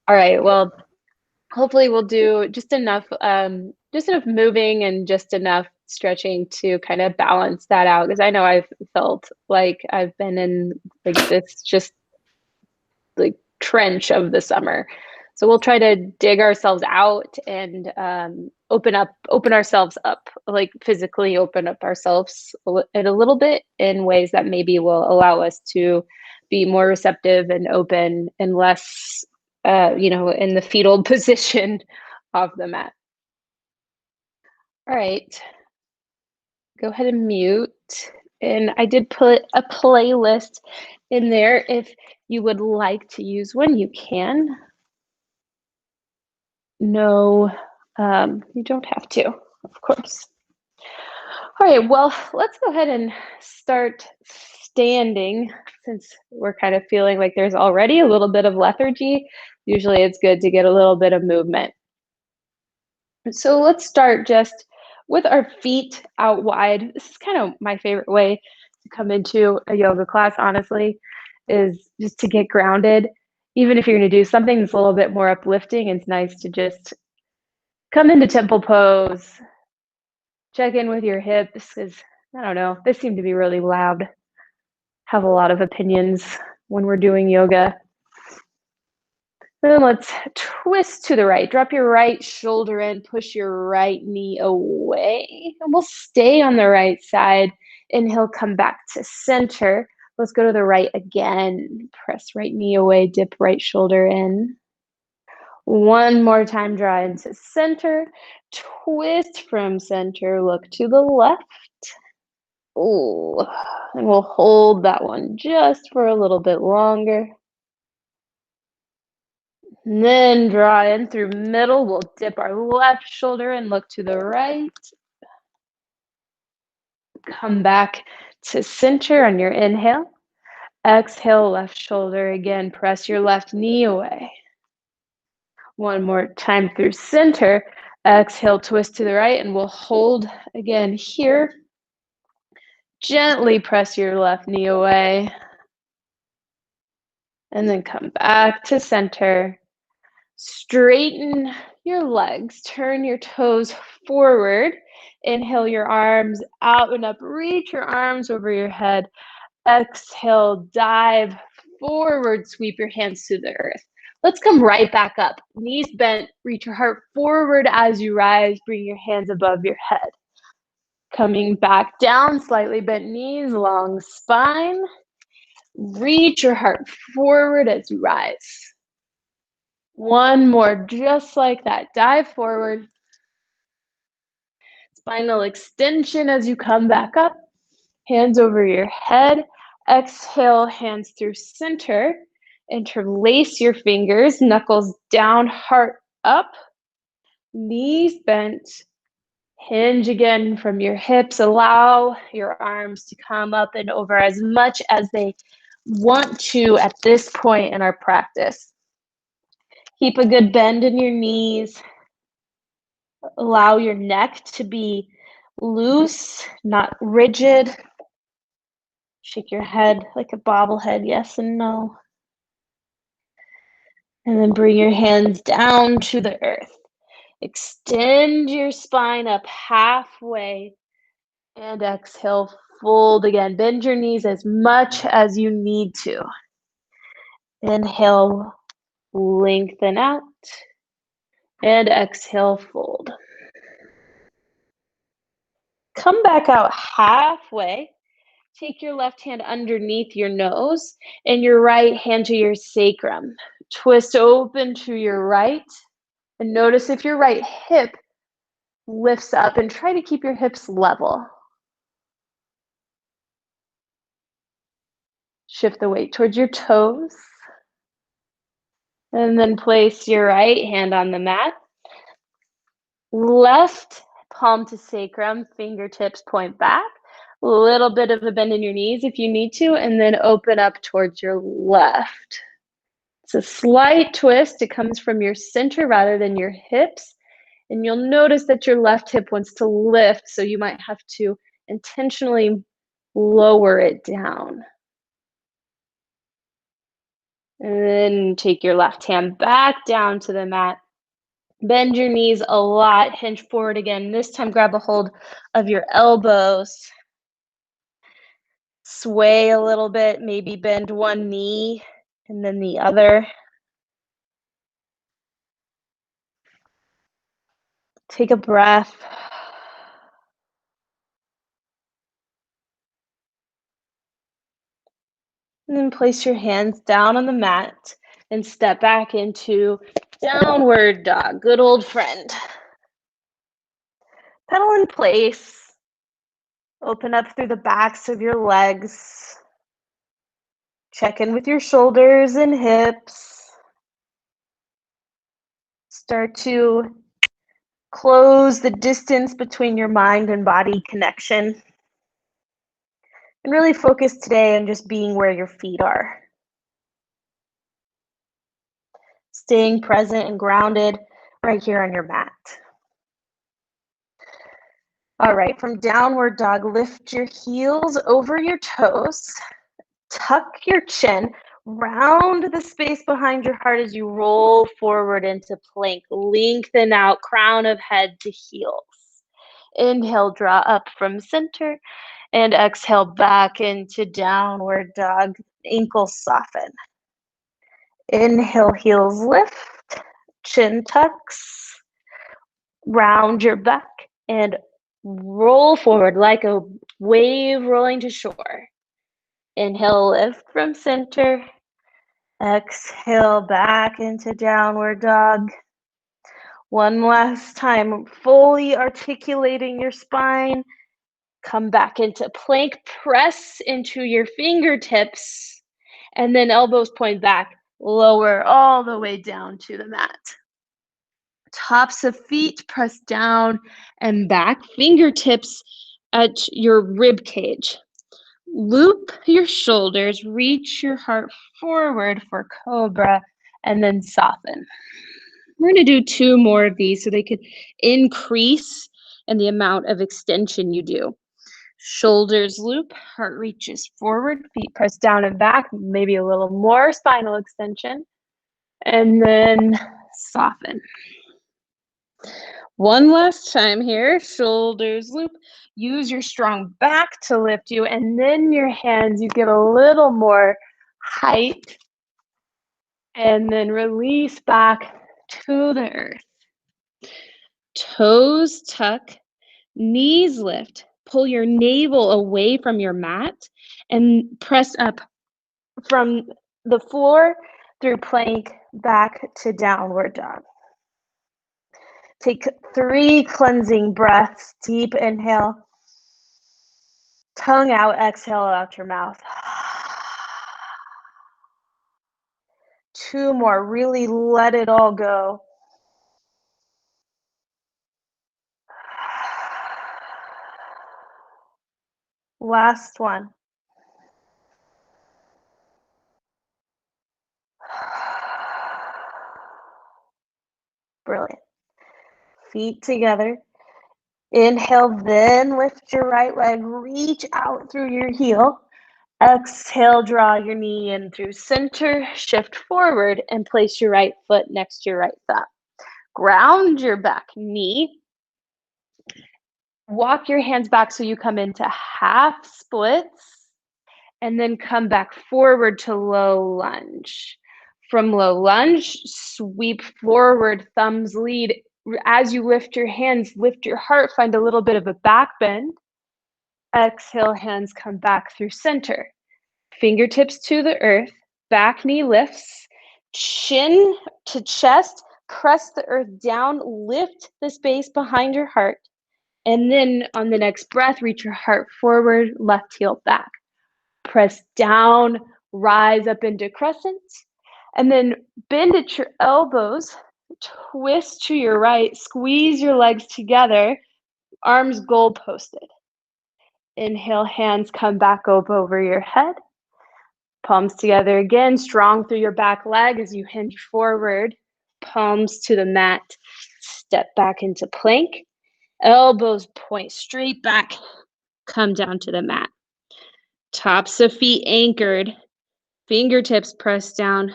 All right. Well, hopefully we'll do just enough moving and just enough stretching to kind of balance that out. Because I know I've felt like I've been in like this just like trench of the summer. So we'll try to dig ourselves out and open ourselves up, like physically open up ourselves a little bit in ways that maybe will allow us to be more receptive and open and less, in the fetal position of the mat. All right, go ahead and mute. And I did put a playlist in there. If you would like to use one, you can. No, you don't have to, of course. All right, well, let's go ahead and start standing since we're kind of feeling like there's already a little bit of lethargy. Usually it's good to get a little bit of movement. So let's start just with our feet out wide. This is kind of my favorite way to come into a yoga class, honestly, is just to get grounded. Even if you're going to do something that's a little bit more uplifting, it's nice to just come into temple pose, check in with your hips, because I don't know, they seem to be really loud, have a lot of opinions when we're doing yoga. Then let's twist to the right. Drop your right shoulder in, push your right knee away. And we'll stay on the right side. Inhale, come back to center. Let's go to the right again. Press right knee away, dip right shoulder in. One more time, draw into center. Twist from center, look to the left. Ooh, and we'll hold that one just for a little bit longer. And then draw in through middle. We'll dip our left shoulder and look to the right. Come back to center on your inhale. Exhale, left shoulder again. Press your left knee away. One more time through center. Exhale, twist to the right, and we'll hold again here. Gently press your left knee away. And then come back to center. Straighten your legs, turn your toes forward. Inhale your arms out and up, reach your arms over your head. Exhale, dive forward, sweep your hands to the earth. Let's come right back up. Knees bent, reach your heart forward as you rise, bring your hands above your head. Coming back down, slightly bent knees, long spine. Reach your heart forward as you rise. One more, just like that. Dive forward. Spinal extension as you come back up. Hands over your head. Exhale, hands through center. Interlace your fingers, knuckles down, heart up. Knees bent. Hinge again from your hips. Allow your arms to come up and over as much as they want to at this point in our practice. Keep a good bend in your knees. Allow your neck to be loose, not rigid. Shake your head like a bobblehead, yes and no. And then bring your hands down to the earth. Extend your spine up halfway. And exhale, fold again. Bend your knees as much as you need to. Inhale, lengthen out. And exhale, fold. Come back out halfway. Take your left hand underneath your nose and your right hand to your sacrum. Twist open to your right. And notice if your right hip lifts up, and try to keep your hips level. Shift the weight towards your toes. And then place your right hand on the mat. Left palm to sacrum, fingertips point back. A little bit of a bend in your knees if you need to, and then open up towards your left. It's a slight twist. It comes from your center rather than your hips. And you'll notice that your left hip wants to lift, so you might have to intentionally lower it down. And then take your left hand back down to the mat. Bend your knees a lot, hinge forward again. This time grab a hold of your elbows. Sway a little bit, maybe bend one knee and then the other. Take a breath. And then place your hands down on the mat and step back into downward dog, good old friend. Pedal in place. Open up through the backs of your legs. Check in with your shoulders and hips. Start to close the distance between your mind and body connection. And really focus today on just being where your feet are. Staying present and grounded right here on your mat. All right, from downward dog, lift your heels over your toes. Tuck your chin. Round the space behind your heart as you roll forward into plank. Lengthen out, crown of head to heels. Inhale, draw up from center. And exhale back into downward dog. Ankles soften. Inhale, heels lift. Chin tucks. Round your back and roll forward like a wave rolling to shore. Inhale, lift from center. Exhale, back into downward dog. One last time, fully articulating your spine. Come back into plank, press into your fingertips, and then elbows point back, lower all the way down to the mat. Tops of feet press down and back, fingertips at your rib cage. Loop your shoulders, reach your heart forward for cobra, and then soften. We're going to do 2 more of these so they could increase in the amount of extension you do. Shoulders loop, heart reaches forward, feet press down and back, maybe a little more spinal extension, and then soften. One last time here, shoulders loop. Use your strong back to lift you, and then your hands, you get a little more height, and then release back to the earth. Toes tuck, knees lift. Pull your navel away from your mat and press up from the floor through plank back to downward dog. Take 3 cleansing breaths. Deep inhale. Tongue out, exhale out your mouth. 2 more. Really let it all go. Last one. Brilliant. Feet together. Inhale, then lift your right leg. Reach out through your heel. Exhale, draw your knee in through center. Shift forward and place your right foot next to your right thumb. Ground your back knee. Walk your hands back so you come into half splits. And then come back forward to low lunge. From low lunge, sweep forward, thumbs lead. As you lift your hands, lift your heart, find a little bit of a back bend. Exhale, hands come back through center. Fingertips to the earth, back knee lifts, chin to chest, press the earth down, lift the space behind your heart. And then on the next breath, reach your heart forward, left heel back. Press down, rise up into crescent, and then bend at your elbows, twist to your right, squeeze your legs together, arms goal posted. Inhale, hands come back up over your head. Palms together again, strong through your back leg as you hinge forward. Palms to the mat. Step back into plank. Elbows point straight back. Come down to the mat. Tops of feet anchored. Fingertips press down.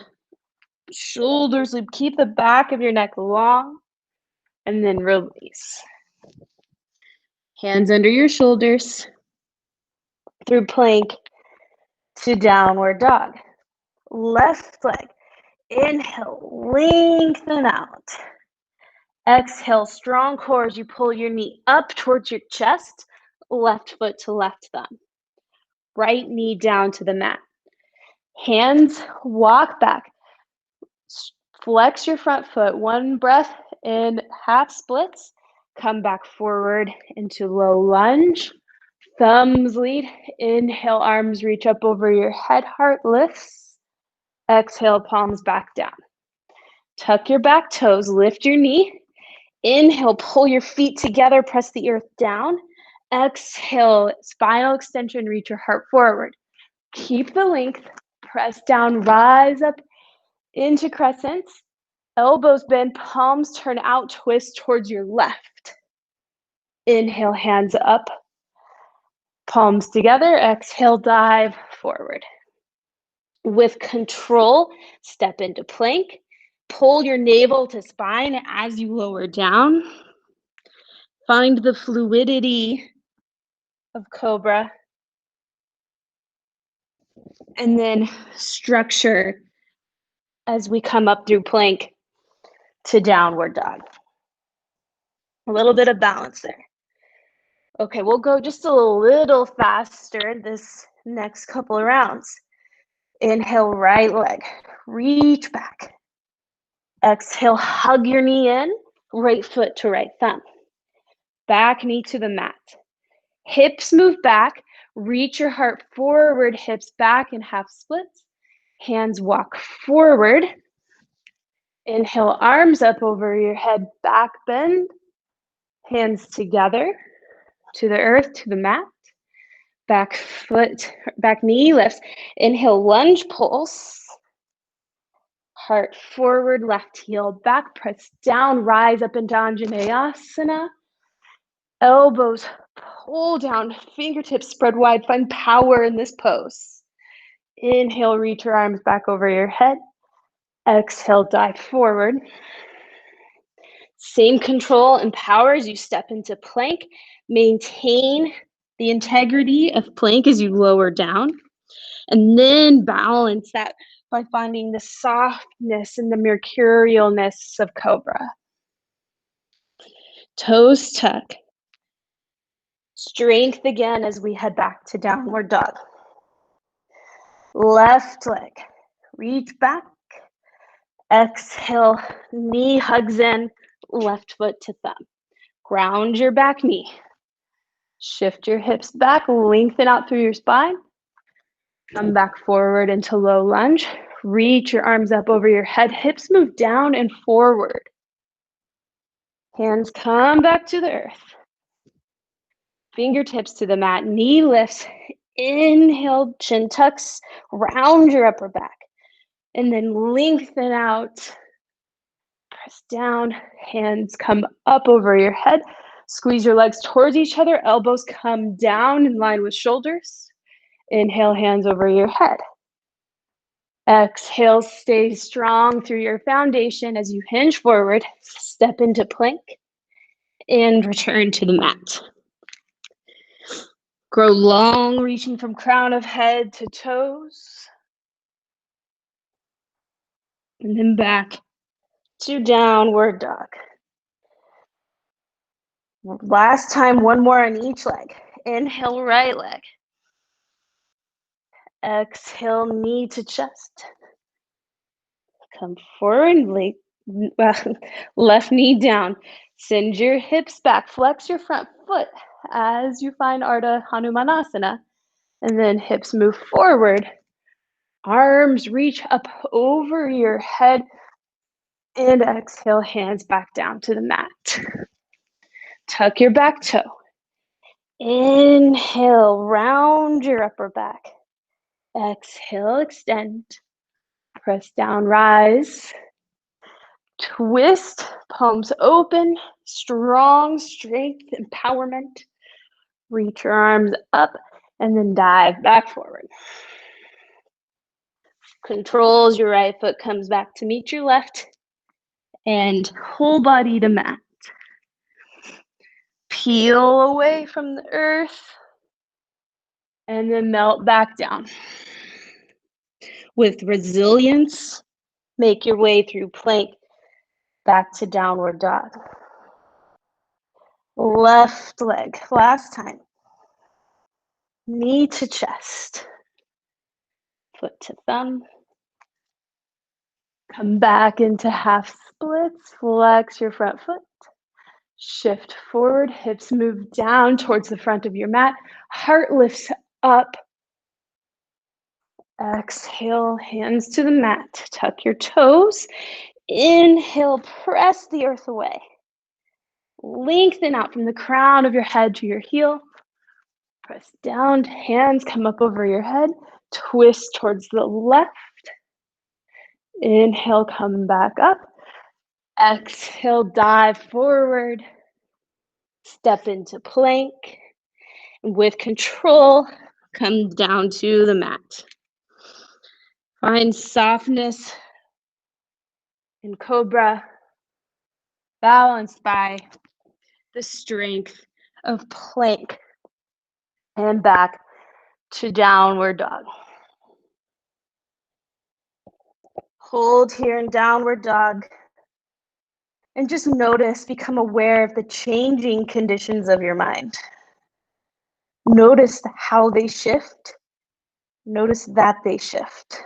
Shoulders loop. Keep the back of your neck long, and then release. Hands under your shoulders through plank to downward dog. Left leg. Inhale, lengthen out. Exhale, strong core as you pull your knee up towards your chest, left foot to left thumb. Right knee down to the mat. Hands walk back. Flex your front foot. One breath in half splits. Come back forward into low lunge. Thumbs lead. Inhale, arms reach up over your head. Heart lifts. Exhale, palms back down. Tuck your back toes. Lift your knee. Inhale, pull your feet together. Press the earth down. Exhale, spinal extension. Reach your heart forward. Keep the length. Press down. Rise up into crescents. Elbows bend, palms turn out, twist towards your left. Inhale, hands up, palms together. Exhale, dive forward. With control, step into plank. Pull your navel to spine as you lower down. Find the fluidity of cobra. And then structure as we come up through plank to downward dog. A little bit of balance there. Okay, we'll go just a little faster this next couple of rounds. Inhale, right leg, reach back. Exhale, hug your knee in, right foot to right thumb. Back knee to the mat. Hips move back, reach your heart forward, hips back in half splits. Hands walk forward. Inhale, arms up over your head, back bend. Hands together to the earth, to the mat. Back foot, back knee lifts. Inhale, lunge pulse. Heart forward, left heel back, press down, rise up into Anjaneyasana. Elbows pull down, fingertips spread wide, find power in this pose. Inhale, reach your arms back over your head. Exhale, dive forward. Same control and power as you step into plank. Maintain the integrity of plank as you lower down. And then balance that by finding the softness and the mercurialness of cobra. Toes tuck. Strength again as we head back to downward dog. Left leg, reach back. Exhale, knee hugs in, left foot to thumb. Ground your back knee. Shift your hips back, lengthen out through your spine. Come back forward into low lunge. Reach your arms up over your head. Hips move down and forward. Hands come back to the earth. Fingertips to the mat. Knee lifts. Inhale, chin tucks. Round your upper back. And then lengthen out. Press down. Hands come up over your head. Squeeze your legs towards each other. Elbows come down in line with shoulders. Inhale, hands over your head. Exhale, stay strong through your foundation as you hinge forward, step into plank, and return to the mat. Grow long, reaching from crown of head to toes. And then back to downward dog. Last time, one more on each leg. Inhale, right leg. Exhale, knee to chest. Come forward, left knee down. Send your hips back. Flex your front foot as you find Urdva Hanumanasana. And then hips move forward. Arms reach up over your head. And exhale, hands back down to the mat. Tuck your back toe. Inhale, round your upper back. Exhale, extend. Press down, rise. Twist, palms open, strong strength, empowerment. Reach your arms up and then dive back forward. Controls your right foot, comes back to meet your left, and whole body to mat. Peel away from the earth, and then melt back down. With resilience, make your way through plank back to downward dog. Left leg, last time. Knee to chest, foot to thumb. Come back into half splits, flex your front foot. Shift forward, hips move down towards the front of your mat. Heart lifts up. Exhale, hands to the mat. Tuck your toes. Inhale, press the earth away. Lengthen out from the crown of your head to your heel. Press down, hands come up over your head. Twist towards the left. Inhale, come back up. Exhale, dive forward. Step into plank. With control, come down to the mat. Find softness in cobra, balanced by the strength of plank. And back to downward dog. Hold here in downward dog. And just notice, become aware of the changing conditions of your mind. Notice how they shift. Notice that they shift.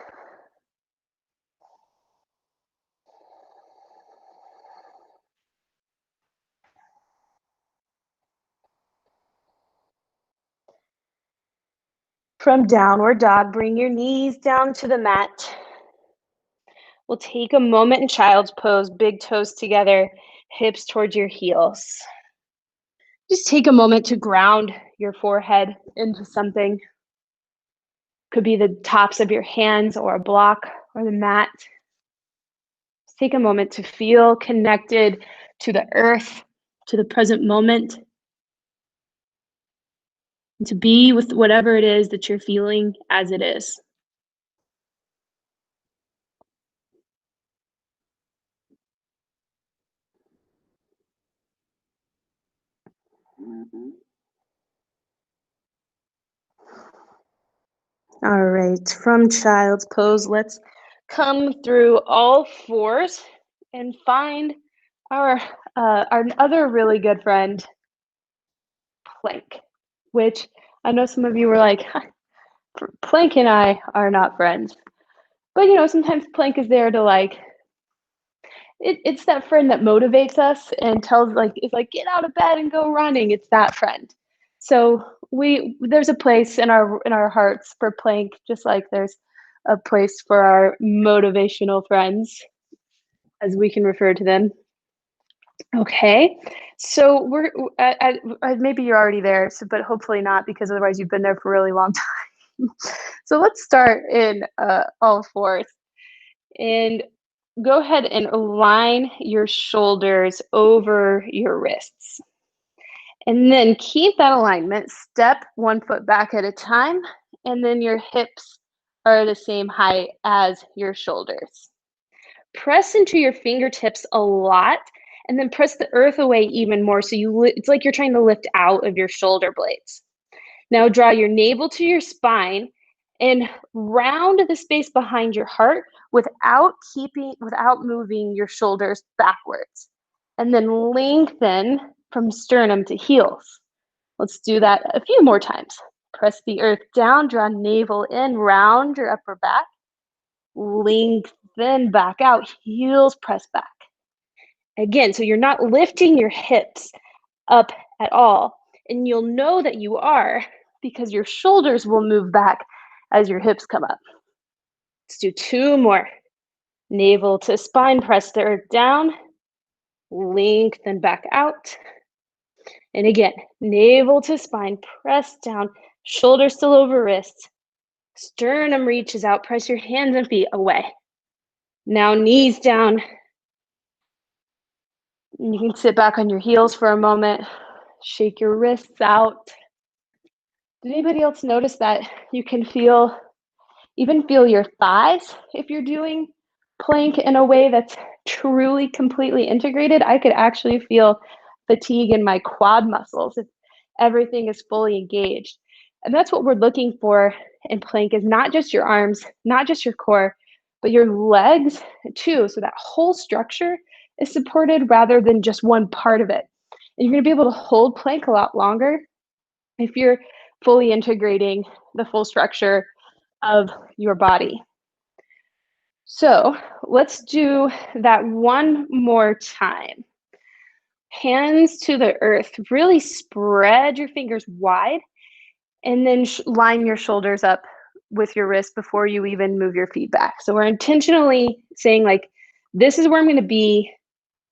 From downward dog, bring your knees down to the mat. We'll take a moment in child's pose, big toes together, hips towards your heels. Just take a moment to ground your forehead into something. Could be the tops of your hands or a block or the mat. Just take a moment to feel connected to the earth, to the present moment, and to be with whatever it is that you're feeling as it is. All right, from child's pose, let's come through all fours and find our other really good friend, plank, which I know some of you were like, plank and I are not friends. But sometimes plank is there to like, it's that friend that motivates us and tells it's like, get out of bed and go running. It's that friend. So there's a place in our hearts for plank, just like there's a place for our motivational friends, as we can refer to them. Okay, so we're maybe you're already there, but hopefully not, because otherwise you've been there for a really long time. So let's start in all fours, and go ahead and align your shoulders over your wrists. And then keep that alignment, step one foot back at a time, and then your hips are the same height as your shoulders. Press into your fingertips a lot, and then press the earth away even more, so it's like you're trying to lift out of your shoulder blades. Now draw your navel to your spine and round the space behind your heart without moving your shoulders backwards. And then lengthen from sternum to heels. Let's do that a few more times. Press the earth down, draw navel in, round your upper back, lengthen back out, heels press back. Again, so you're not lifting your hips up at all, and you'll know that you are because your shoulders will move back as your hips come up. Let's do two more. Navel to spine, press the earth down, lengthen back out. And again, navel to spine, press down, shoulders still over wrists. Sternum reaches out, press your hands and feet away. Now knees down. You can sit back on your heels for a moment, shake your wrists out. Did anybody else notice that you can feel Even feel your thighs if you're doing plank in a way that's truly completely integrated. I could actually feel fatigue in my quad muscles if everything is fully engaged. And that's what we're looking for in plank is not just your arms, not just your core, but your legs too. So that whole structure is supported rather than just one part of it. And you're going to be able to hold plank a lot longer if you're fully integrating the full structure of your body. So let's do that one more time. Hands to the earth. Really spread your fingers wide and then line your shoulders up with your wrist before you even move your feet back. So we're intentionally saying like, this is where I'm going to be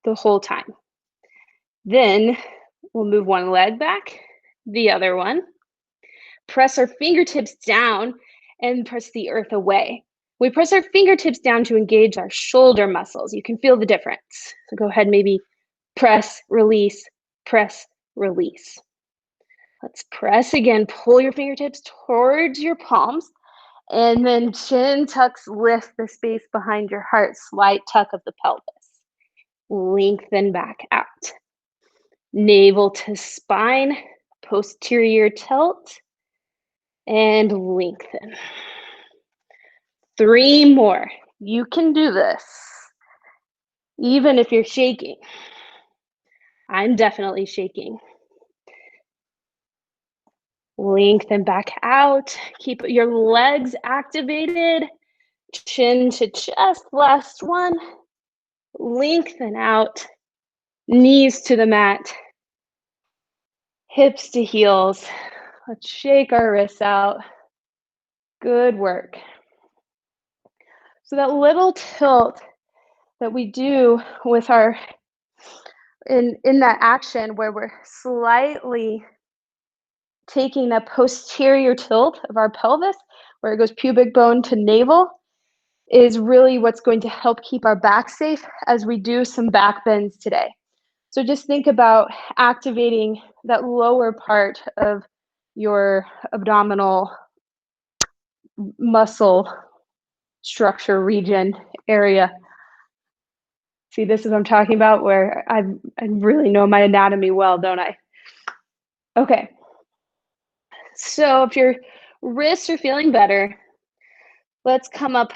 the whole time. Then we'll move one leg back, the other one. Press our fingertips down and press the earth away. We press our fingertips down to engage our shoulder muscles. You can feel the difference. So go ahead, maybe press, release, press, release. Let's press again. Pull your fingertips towards your palms. And then chin tucks, lift the space behind your heart. Slight tuck of the pelvis. Lengthen back out. Navel to spine, posterior tilt, and lengthen. 3 more. You can do this, even if you're shaking. I'm definitely shaking. Lengthen back out. Keep your legs activated. Chin to chest. Last one. Lengthen out. Knees to the mat. Hips to heels. Let's shake our wrists out. Good work. So that little tilt that we do with our, in that action where we're slightly taking the posterior tilt of our pelvis, where it goes pubic bone to navel, is really what's going to help keep our back safe as we do some back bends today. So just think about activating that lower part of your abdominal muscle structure region area. See, this is what I'm talking about, where I really know my anatomy well, don't I? Okay. So if your wrists are feeling better, let's come up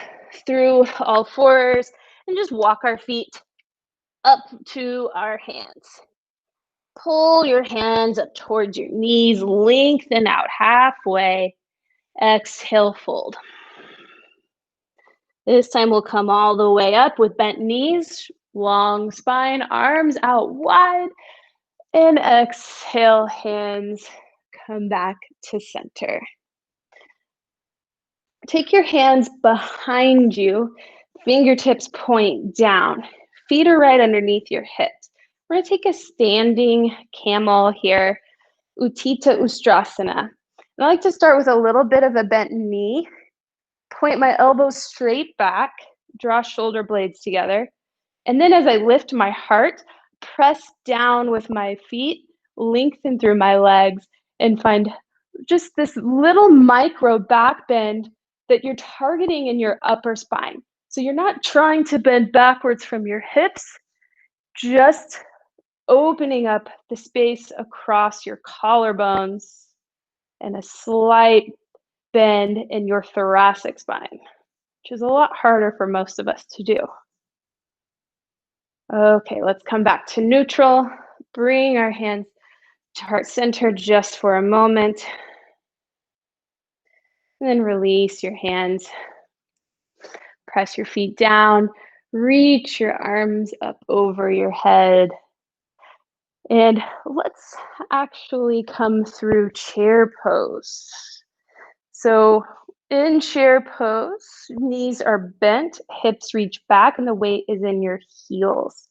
through all fours and just walk our feet up to our hands. Pull your hands up towards your knees, lengthen out halfway. Exhale, fold. This time we'll come all the way up with bent knees, long spine, arms out wide, and exhale, hands come back to center. Take your hands behind you, fingertips point down, feet are right underneath your hips. We're gonna take a standing camel here, Utthita Ustrasana. And I like to start with a little bit of a bent knee, point my elbows straight back, draw shoulder blades together. And then as I lift my heart, press down with my feet, lengthen through my legs, and find just this little micro back bend that you're targeting in your upper spine. So you're not trying to bend backwards from your hips, just opening up the space across your collarbones and a slight bend in your thoracic spine, which is a lot harder for most of us to do. Okay, let's come back to neutral. Bring our hands to heart center just for a moment. And then release your hands. Press your feet down. Reach your arms up over your head. And let's actually come through chair pose. So in chair pose, knees are bent, hips reach back, and the weight is in your heels.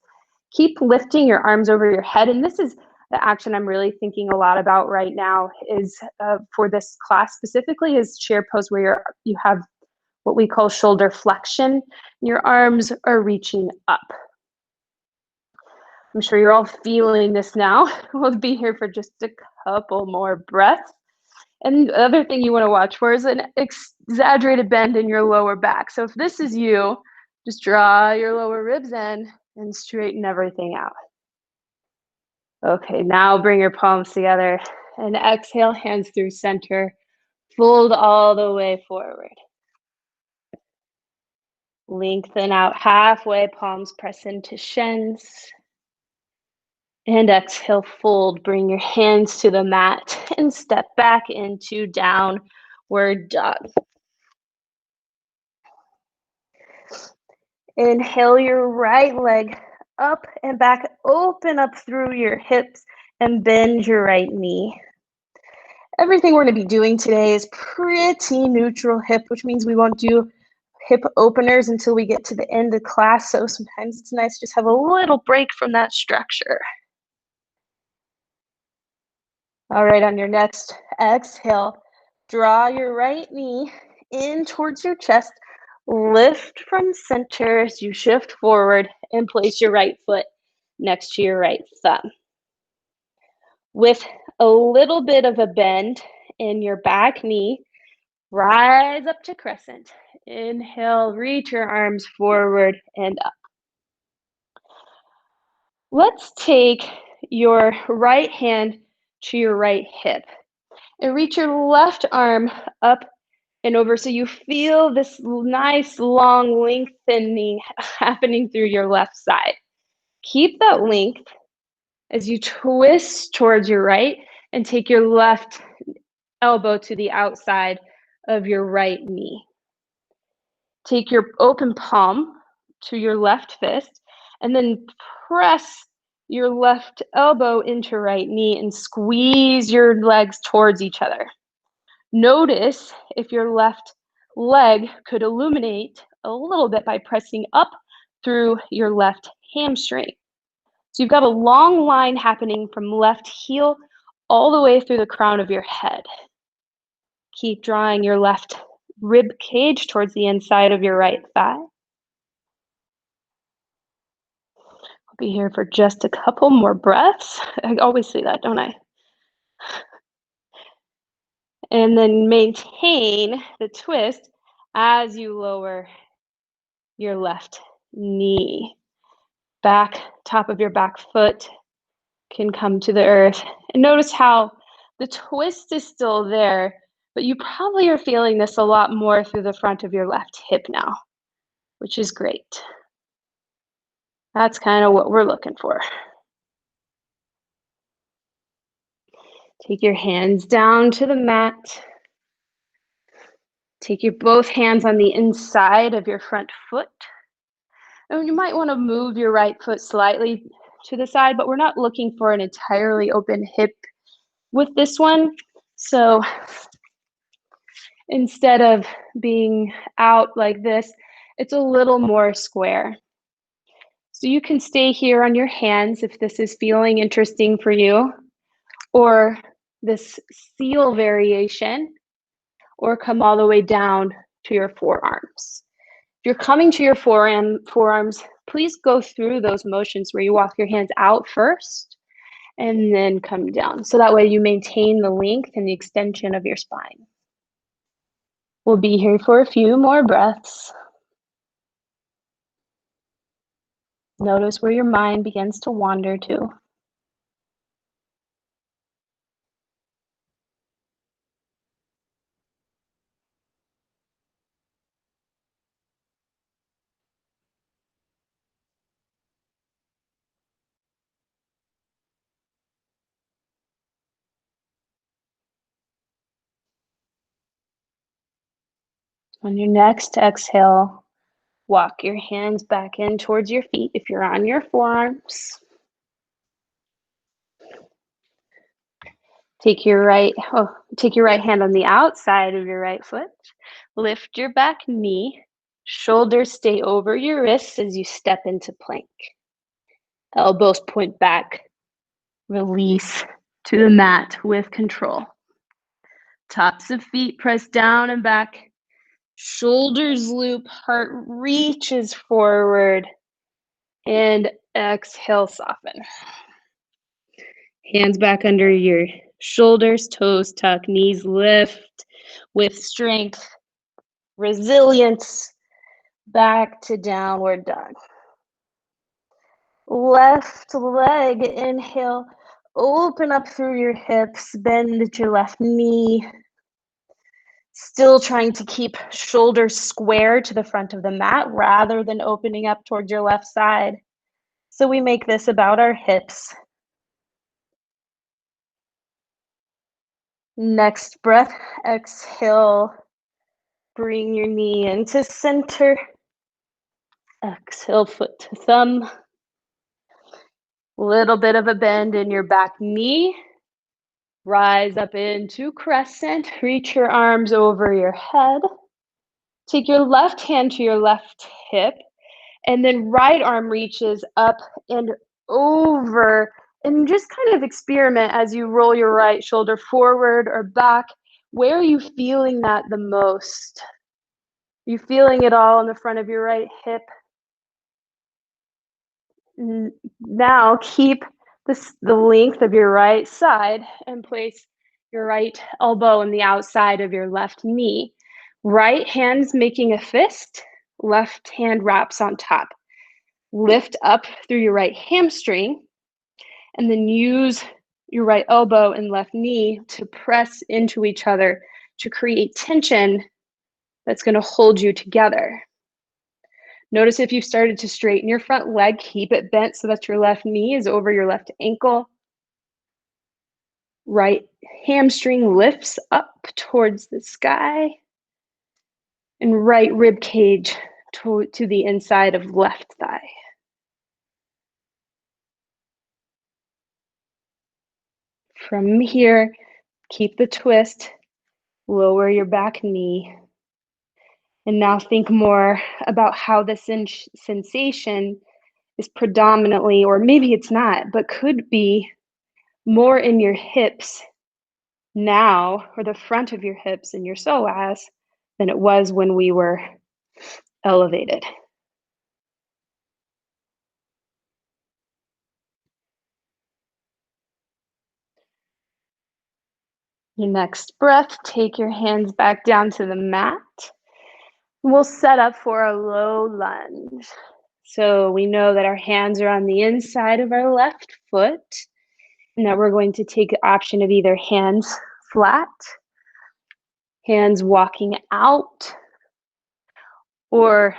Keep lifting your arms over your head. And this is the action I'm really thinking a lot about right now is for this class specifically is chair pose where you have what we call shoulder flexion. Your arms are reaching up. I'm sure you're all feeling this now. We'll be here for just a couple more breaths. And the other thing you want to watch for is an exaggerated bend in your lower back. So if this is you, just draw your lower ribs in and straighten everything out. Okay, now bring your palms together and exhale, hands through center. Fold all the way forward. Lengthen out halfway, palms press into shins. And exhale, fold. Bring your hands to the mat and step back into downward dog. Inhale your right leg up and back. Open up through your hips and bend your right knee. Everything we're going to be doing today is pretty neutral hip, which means we won't do hip openers until we get to the end of class. So sometimes it's nice to just have a little break from that structure. All right, on your next exhale, draw your right knee in towards your chest. Lift from center as you shift forward and place your right foot next to your right thumb. With a little bit of a bend in your back knee, rise up to crescent. Inhale, reach your arms forward and up. Let's take your right hand to your right hip and reach your left arm up and over so you feel this nice long lengthening happening through your left side. Keep that length as you twist towards your right and take your left elbow to the outside of your right knee. Take your open palm to your left fist and then press your left elbow into right knee and squeeze your legs towards each other. Notice if your left leg could illuminate a little bit by pressing up through your left hamstring. So you've got a long line happening from left heel all the way through the crown of your head. Keep drawing your left rib cage towards the inside of your right thigh. I'll be here for just a couple more breaths. I always say that, don't I? And then maintain the twist as you lower your left knee. Back, top of your back foot can come to the earth. And notice how the twist is still there, but you probably are feeling this a lot more through the front of your left hip now, which is great. That's kind of what we're looking for. Take your hands down to the mat. Take your both hands on the inside of your front foot. And you might want to move your right foot slightly to the side, but we're not looking for an entirely open hip with this one. So instead of being out like this, it's a little more square. So you can stay here on your hands if this is feeling interesting for you, or this seal variation, or come all the way down to your forearms. If you're coming to your forearms, please go through those motions where you walk your hands out first and then come down. So that way you maintain the length and the extension of your spine. We'll be here for a few more breaths. Notice where your mind begins to wander to. On your next exhale, walk your hands back in towards your feet if you're on your forearms. Take your right hand on the outside of your right foot. Lift your back knee. Shoulders stay over your wrists as you step into plank. Elbows point back. Release to the mat with control. Tops of feet press down and back. Shoulders loop, heart reaches forward. And exhale, soften. Hands back under your Shoulders, toes tuck, knees lift with strength, resilience, back to downward dog. Left leg, inhale, open up through your hips, bend at your left knee. Still trying to keep shoulders square to the front of the mat rather than opening up towards your left side. So we make this about our hips. Next breath, exhale. Bring your knee into center. Exhale, foot to thumb. Little bit of a bend in your back knee. Rise up into crescent. Reach your arms over your head. Take your left hand to your left hip, and then right arm reaches up and over. And just kind of experiment as you roll your right shoulder forward or back. Where are you feeling that the most? Are you feeling it all in the front of your right hip? Now keep the length of your right side and place your right elbow on the outside of your left knee. Right hand's making a fist, left hand wraps on top. Lift up through your right hamstring, and then use your right elbow and left knee to press into each other to create tension that's going to hold you together. Notice if you've started to straighten your front leg, keep it bent so that your left knee is over your left ankle. Right hamstring lifts up towards the sky. And right rib cage to the inside of left thigh. From here, keep the twist, lower your back knee. And now think more about how the sensation is predominantly, or maybe it's not, but could be more in your hips now, or the front of your hips and your psoas, than it was when we were elevated. Your next breath, take your hands back down to the mat. We'll set up for a low lunge. So we know that our hands are on the inside of our left foot, and that we're going to take the option of either hands flat, hands walking out, or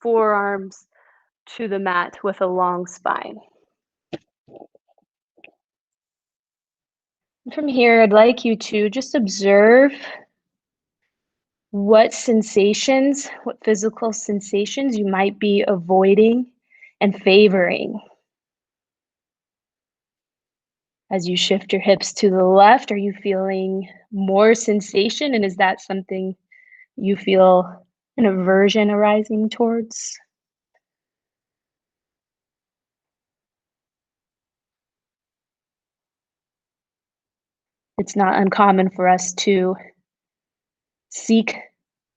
forearms to the mat with a long spine. From here, I'd like you to just observe what sensations, what physical sensations you might be avoiding and favoring. As you shift your hips to the left, are you feeling more sensation? And is that something you feel an aversion arising towards? It's not uncommon for us to seek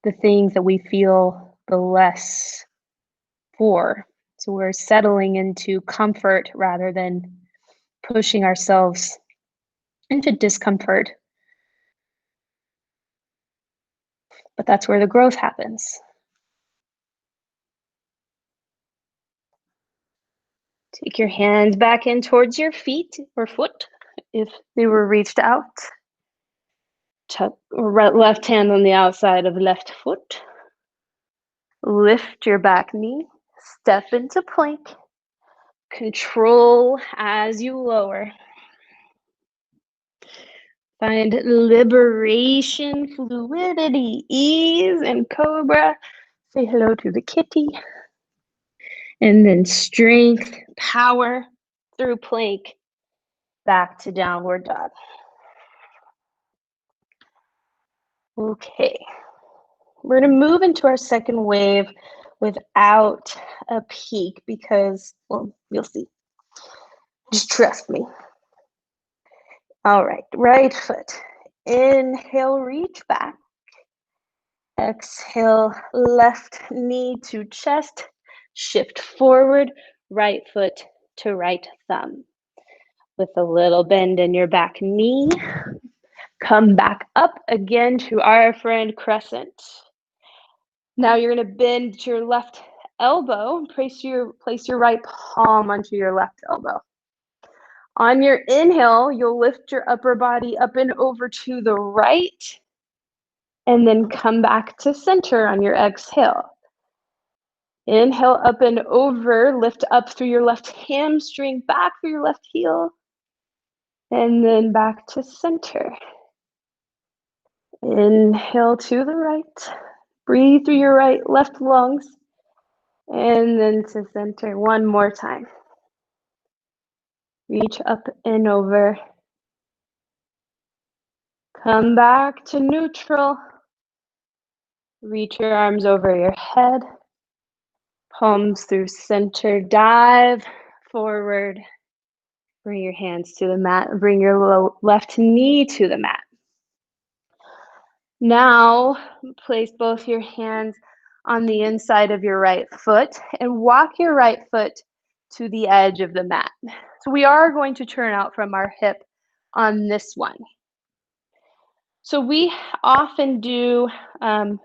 the things that we feel the less for. So we're settling into comfort rather than pushing ourselves into discomfort. But that's where the growth happens. Take your hands back in towards your feet or foot if they were reached out. Tuck left hand on the outside of the left foot. Lift your back knee. Step into plank. Control as you lower. Find liberation, fluidity, ease, and cobra. Say hello to the kitty. And then strength, power through plank, back to downward dog. Okay, we're gonna move into our second wave without a peak because, well, you'll see. Just trust me. All right, right foot. Inhale, reach back. Exhale, left knee to chest. Shift forward, right foot to right thumb. with a little bend in your back knee. Come back up again to our friend crescent. Now you're going to bend your left elbow, place your right palm onto your left elbow. On your inhale, you'll lift your upper body up and over to the right, and then come back to center on your exhale. Inhale up and over, lift up through your left hamstring, back through your left heel, and then back to center. Inhale to the right, breathe through your left lungs, and then to center one more time. Reach up and over. Come back to neutral. Reach your arms over your head. Palms through center, dive forward. Bring your hands to the mat. Bring your left knee to the mat. Now, place both your hands on the inside of your right foot and walk your right foot to the edge of the mat. So we are going to turn out from our hip on this one. So we often do, hang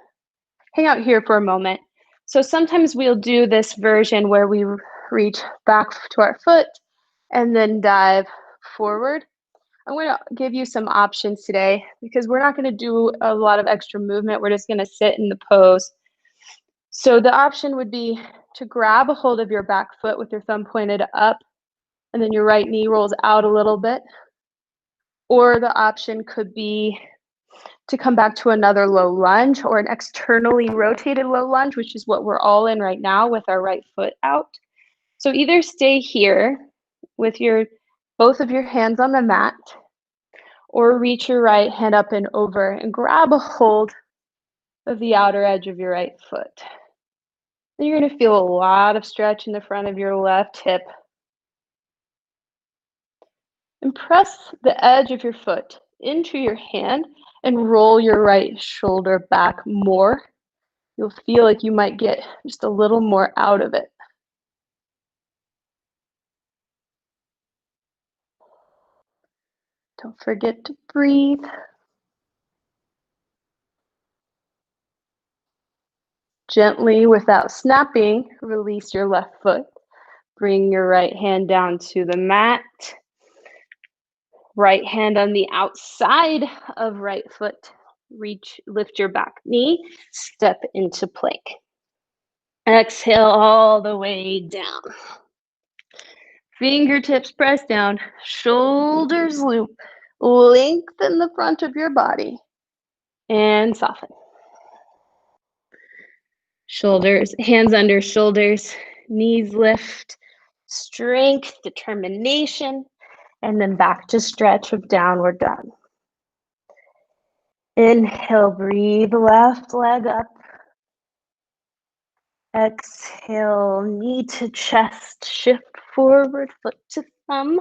out here for a moment. So sometimes we'll do this version where we reach back to our foot and then dive forward. I'm going to give you some options today because we're not going to do a lot of extra movement. We're just going to sit in the pose. So the option would be to grab a hold of your back foot with your thumb pointed up, and then your right knee rolls out a little bit. Or the option could be to come back to another low lunge or an externally rotated low lunge, which is what we're all in right now with our right foot out. So either stay here with both of your hands on the mat, or reach your right hand up and over and grab a hold of the outer edge of your right foot. Then you're going to feel a lot of stretch in the front of your left hip. And press the edge of your foot into your hand and roll your right shoulder back more. You'll feel like you might get just a little more out of it. Don't forget to breathe. Gently, without snapping, release your left foot. Bring your right hand down to the mat. Right hand on the outside of right foot. Lift your back knee, step into plank. Exhale all the way down. Fingertips press down, shoulders loop, lengthen the front of your body, and soften. Shoulders, hands under shoulders, knees lift, strength, determination, and then back to stretch with downward dog. Inhale, breathe left leg up. Exhale, knee to chest, shift forward, foot to thumb.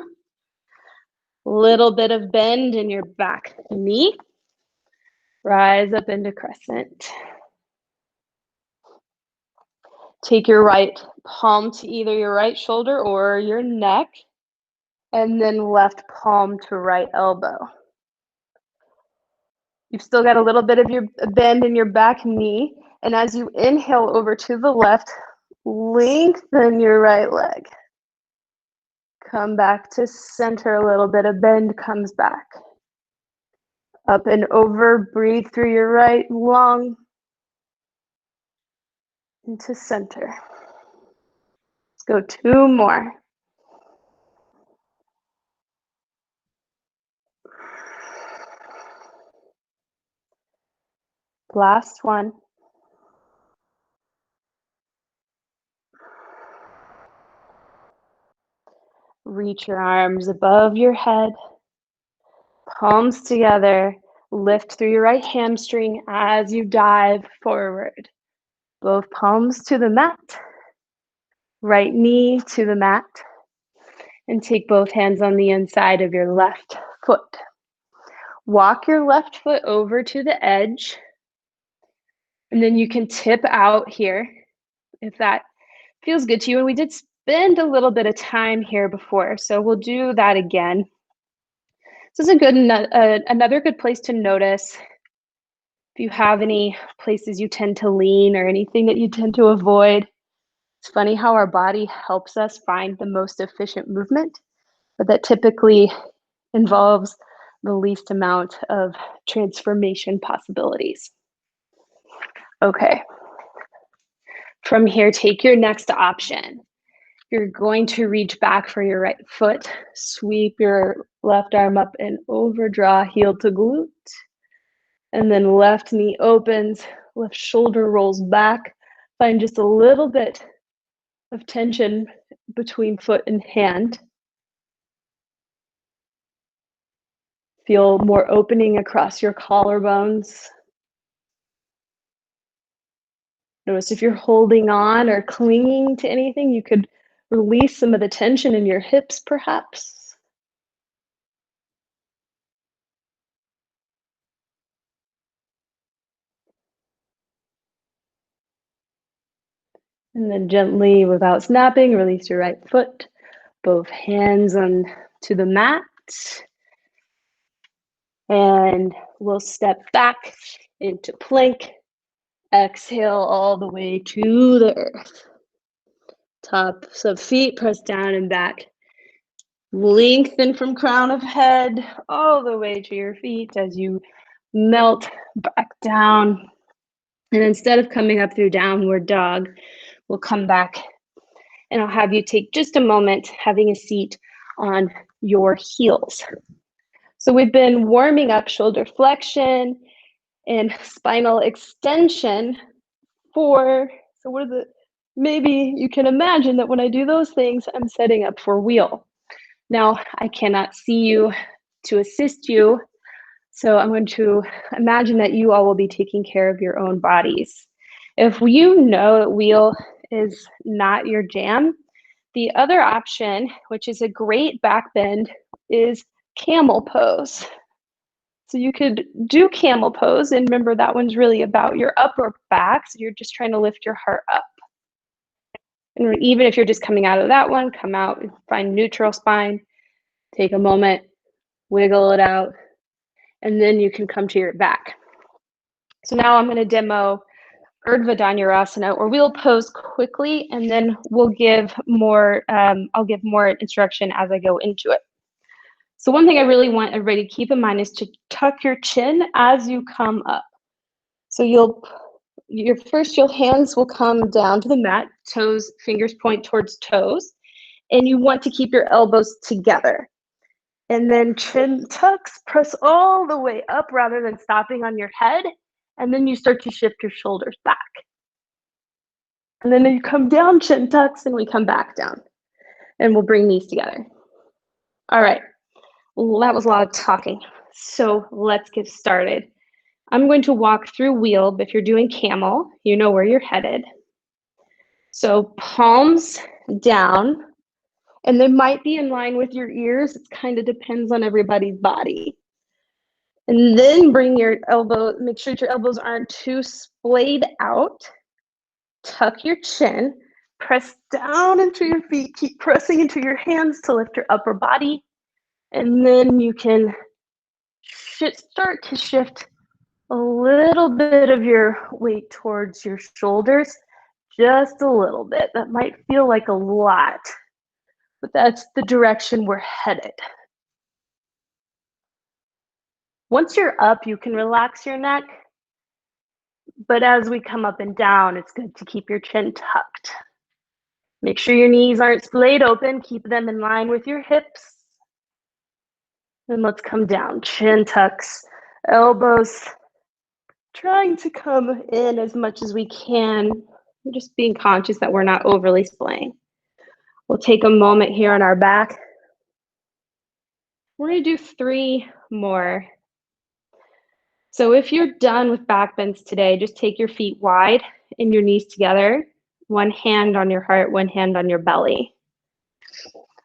Little bit of bend in your back knee. Rise up into crescent. Take your right palm to either your right shoulder or your neck, and then left palm to right elbow. You've still got a little bit of your bend in your back knee, and as you inhale over to the left, lengthen your right leg. Come back to center, a little bit of bend comes back. Up and over, breathe through your right lung into center. Let's go 2 more. Last one. Reach your arms above your head, palms together, lift through your right hamstring as you dive forward. Both palms to the mat, right knee to the mat, and take both hands on the inside of your left foot. Walk your left foot over to the edge, and then you can tip out here if that feels good to you. And we did spent a little bit of time here before, so we'll do that again. This is a good another good place to notice if you have any places you tend to lean or anything that you tend to avoid. It's funny how our body helps us find the most efficient movement, but that typically involves the least amount of transformation possibilities. Okay. From here, take your next option. You're going to reach back for your right foot, sweep your left arm up and overdraw heel to glute. And then left knee opens, left shoulder rolls back. Find just a little bit of tension between foot and hand. Feel more opening across your collarbones. Notice if you're holding on or clinging to anything, you could release some of the tension in your hips, perhaps. And then gently, without snapping, release your right foot, both hands on to the mat. And we'll step back into plank. Exhale all the way to the earth. Tops of feet press down and back. Lengthen from crown of head all the way to your feet as you melt back down. And instead of coming up through downward dog, we'll come back and I'll have you take just a moment having a seat on your heels. So we've been warming up shoulder flexion and spinal extension maybe you can imagine that when I do those things, I'm setting up for wheel. Now, I cannot see you to assist you, so I'm going to imagine that you all will be taking care of your own bodies. If you know that wheel is not your jam, the other option, which is a great back bend, is camel pose. So you could do camel pose, and remember that one's really about your upper back, so you're just trying to lift your heart up. And even if you're just coming out of that one, come out and find neutral spine, take a moment, wiggle it out, and then you can come to your back. So now I'm going to demo Urdva Dhanurasana, or we'll pose quickly, and then we'll give more, I'll give more instruction as I go into it. So one thing I really want everybody to keep in mind is to tuck your chin as you come up. So your hands will come down to the mat, toes, fingers point towards toes, and you want to keep your elbows together. And then chin tucks, press all the way up rather than stopping on your head, and then you start to shift your shoulders back. And then you come down, chin tucks, and we come back down. And we'll bring these together. All right, well, that was a lot of talking. So let's get started. I'm going to walk through wheel, but if you're doing camel, you know where you're headed. So palms down, and they might be in line with your ears. It kind of depends on everybody's body. And then bring your elbow, make sure your elbows aren't too splayed out. Tuck your chin, press down into your feet, keep pressing into your hands to lift your upper body. And then you can start to shift a little bit of your weight towards your shoulders, just a little bit. That might feel like a lot, but that's the direction we're headed. Once you're up, you can relax your neck, but as we come up and down, it's good to keep your chin tucked. Make sure your knees aren't splayed open, keep them in line with your hips. And let's come down, chin tucks, elbows trying to come in as much as we can, just being conscious that we're not overly splaying. We'll take a moment here on our back. We're going to do 3 more. So if you're done with back bends today, just take your feet wide and your knees together. One hand on your heart, one hand on your belly.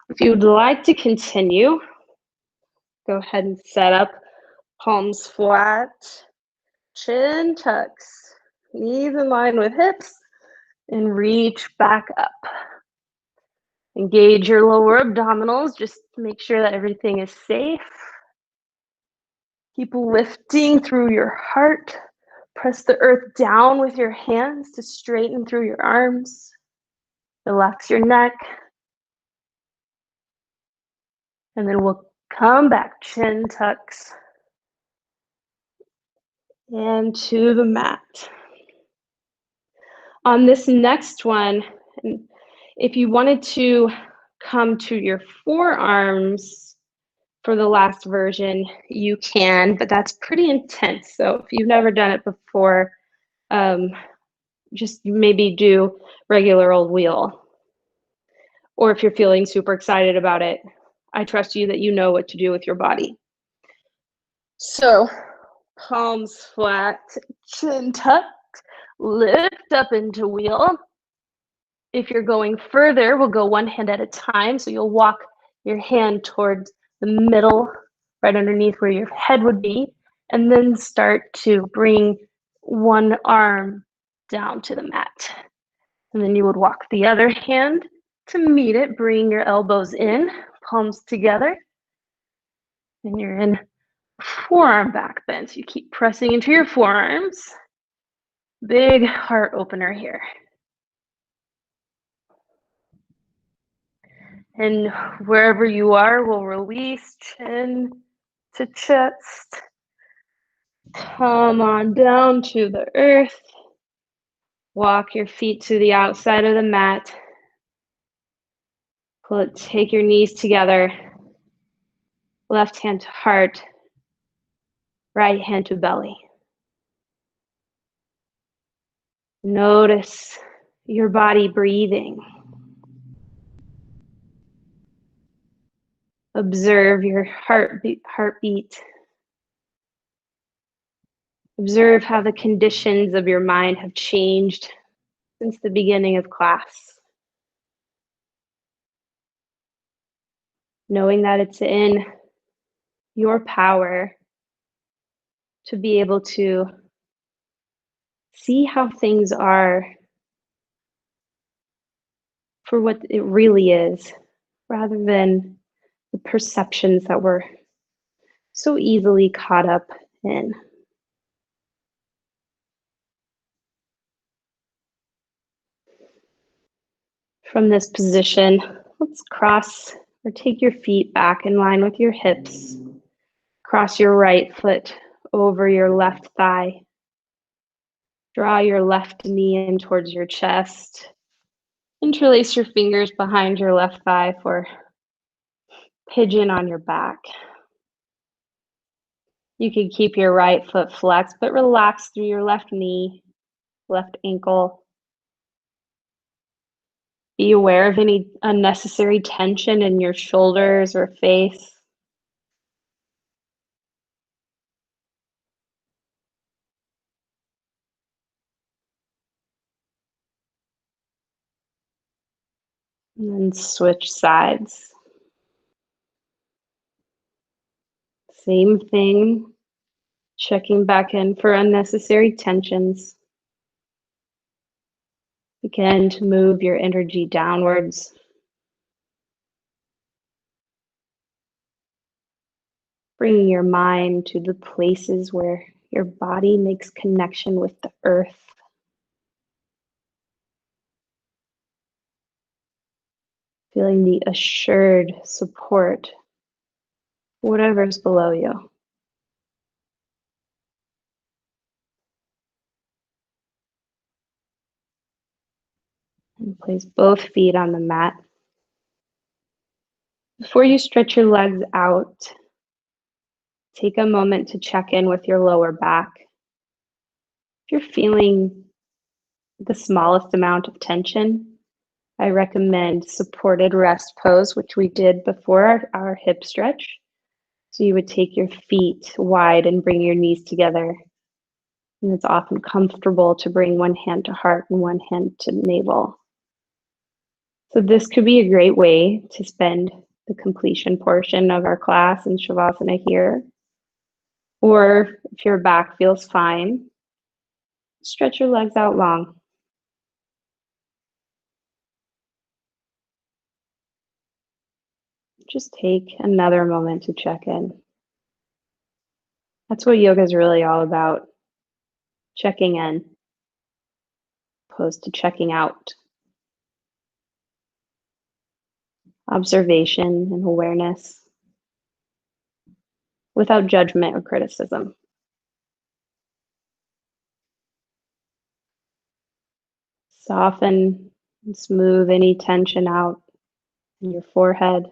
If you would like to continue, go ahead and set up, palms flat, chin tucks, knees in line with hips, and reach back up. Engage your lower abdominals. Just make sure that everything is safe. Keep lifting through your heart. Press the earth down with your hands to straighten through your arms. Relax your neck. And then we'll come back, chin tucks, and to the mat. On this next one, if you wanted to come to your forearms for the last version, you can, but that's pretty intense. So if you've never done it before, just maybe do regular old wheel. Or if you're feeling super excited about it, I trust you that you know what to do with your body. So palms flat, chin tucked, lift up into wheel. If you're going further, we'll go one hand at a time. So you'll walk your hand towards the middle, right underneath where your head would be, and then start to bring one arm down to the mat. And then you would walk the other hand to meet it, bring your elbows in, palms together, and you're in forearm back bend. So you keep pressing into your forearms. Big heart opener here. And wherever you are, we'll release chin to chest. Come on down to the earth. Walk your feet to the outside of the mat. Take your knees together. Left hand to heart. Right hand to belly. Notice your body breathing. Observe your heartbeat. Observe how the conditions of your mind have changed since the beginning of class. Knowing that it's in your power to be able to see how things are for what it really is, rather than the perceptions that we're so easily caught up in. From this position, let's cross or take your feet back in line with your hips. Cross your right foot over your left thigh. Draw your left knee in towards your chest. Interlace your fingers behind your left thigh for pigeon on your back. You can keep your right foot flexed, but relax through your left knee, left ankle. Be aware of any unnecessary tension in your shoulders or face. And then switch sides. Same thing, checking back in for unnecessary tensions. Begin to move your energy downwards. Bringing your mind to the places where your body makes connection with the earth. Feeling the assured support, whatever's below you. And place both feet on the mat. Before you stretch your legs out, take a moment to check in with your lower back. If you're feeling the smallest amount of tension, I recommend supported rest pose, which we did before our hip stretch. So you would take your feet wide and bring your knees together. And it's often comfortable to bring one hand to heart and one hand to navel. So this could be a great way to spend the completion portion of our class in Shavasana here. Or if your back feels fine, stretch your legs out long. just take another moment to check in. That's what yoga is really all about, checking in, opposed to checking out. Observation and awareness without judgment or criticism. Soften and smooth any tension out in your forehead.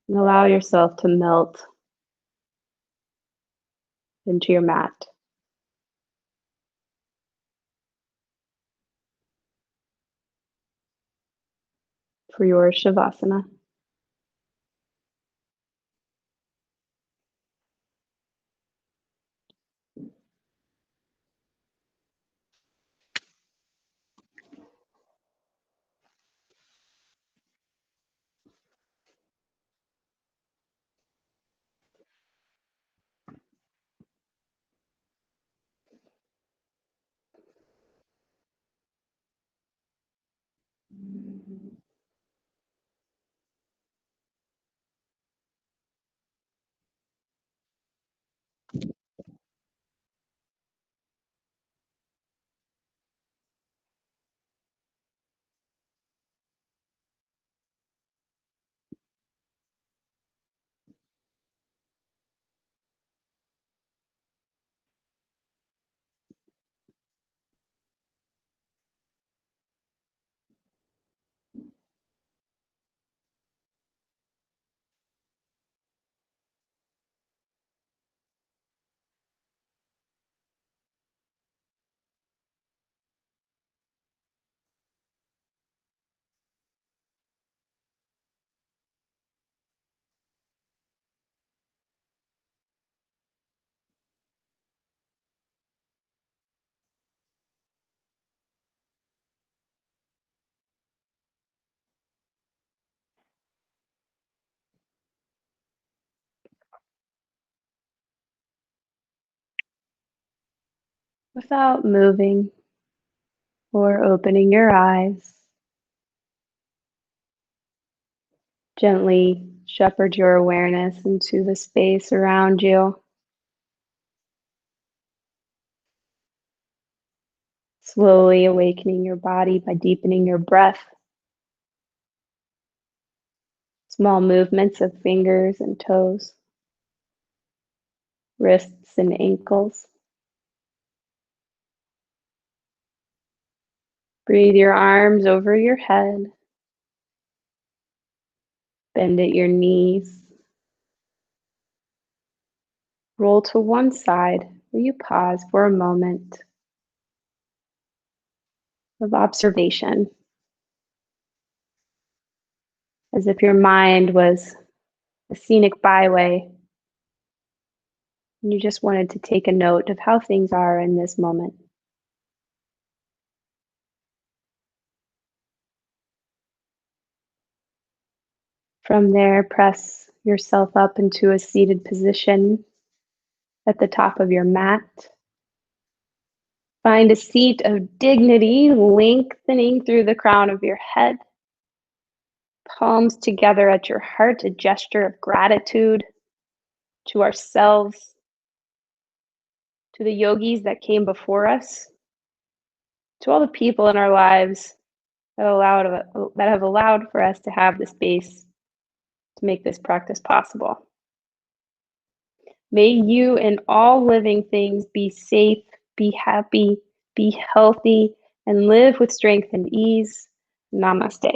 And allow yourself to melt into your mat. For your Shavasana. Without moving or opening your eyes, gently shepherd your awareness into the space around you. Slowly awakening your body by deepening your breath. Small movements of fingers and toes, wrists and ankles. Breathe your arms over your head. Bend at your knees. Roll to one side where you pause for a moment of observation, as if your mind was a scenic byway and you just wanted to take a note of how things are in this moment. From there, press yourself up into a seated position at the top of your mat. Find a seat of dignity, lengthening through the crown of your head. Palms together at your heart, a gesture of gratitude to ourselves, to the yogis that came before us, to all the people in our lives that have allowed for us to have the space to make this practice possible. May you and all living things be safe, be happy, be healthy, and live with strength and ease. Namaste.